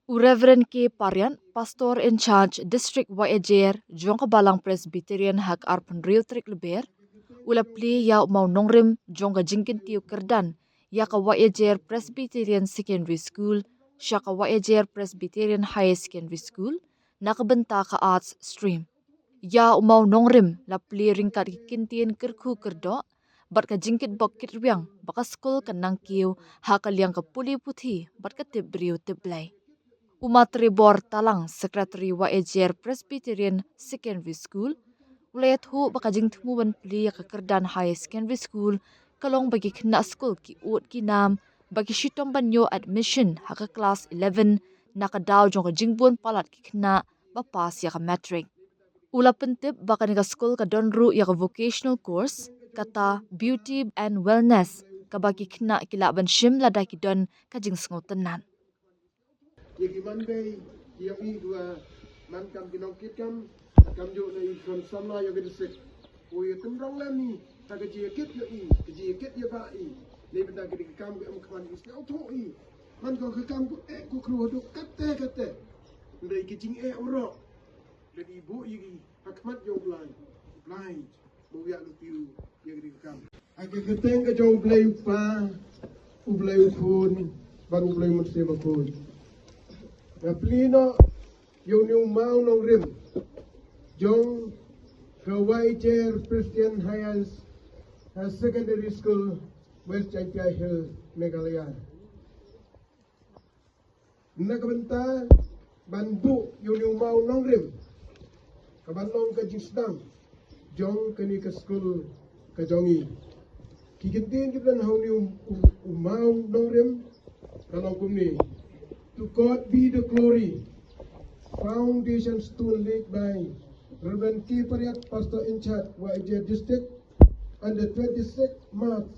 Reverend K. Parian, Pastor in Charge, District Wayajer, Jong Balang Presbyterian Hak Arpan Rio Trik Leber, ula pli ya mau nongrim jonga jingkin tiu kerdan, ya ka Wayajer Presbyterian Secondary School, syaka Wayajer Presbyterian High Secondary School, nakabenta ka arts stream. Ya mau nongrim la pli ringkat kintien kerku kerdo, bat ka jingkit bok kit riang, baka skul kanang kiu, haka liang ka puli putih, bat ka tip beriu tip blai. Umat Rebor Talang, Sekretari Wayajer Presbyterian Secondary School, ulayat hu bakajing tumuan pli ya kekerdan High Secondary School, kalong bagi kena school ki ut ki nam, bagi syitong banyo admission haka kelas 11, nakadaw jong kajingbuan palat ki kena, bapas ya ka matric. Ula pentip baka nika school ka donru ya ka vocational course, kata beauty and wellness, kabagi kena kilaban shim lada ki don kajing sengotenan. Yagi Monday, yagi dua man kam kinongkit kam jo na ikon sama yo gede sek. O yo tumrong lami, ta ke jeket yo i, ke jeket yo ba i. Le benda gede kam ke am kwan is au to i. Man ko ke kam ko ko kru do kate. Ndai ke jing oro. Le ibu yagi hakmat yo blind. Bo ya lu piu yo gede kam. Ake keteng ke jo blai pa, u blai phone, baru blai mut se ba ko. Plino yung mau nong rim jong Wayajer Christian High Secondary School West Chantiai Hill Meghalaya. Nakabenta bantu yung mau nong rim kabanong ka jisdang jong kani ka school ka jongi kikintin kita na yung mau nong rim kanong kumni. To God be the glory. Foundation stone laid by Reverend K. Pariat, Pastor in Charge, Wayajer District, on the 26th March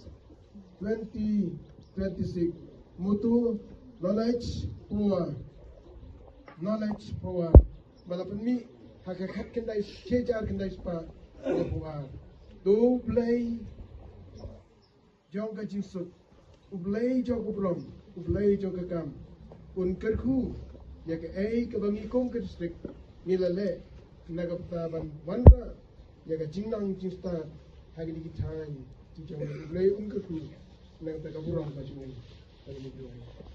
2026. Mutu knowledge power. Malapan mi hakakat kendai sejar kendai spa power. Do play jong kajingsut. Ublay jong kubrom. Ublay jong kakam. Kerku ya ke ke bangi kong ke distrik nilale nagaptaban wanda ya ke jingnang jinsta hagi di time ti jong le kerku nang ta kaburang ba jung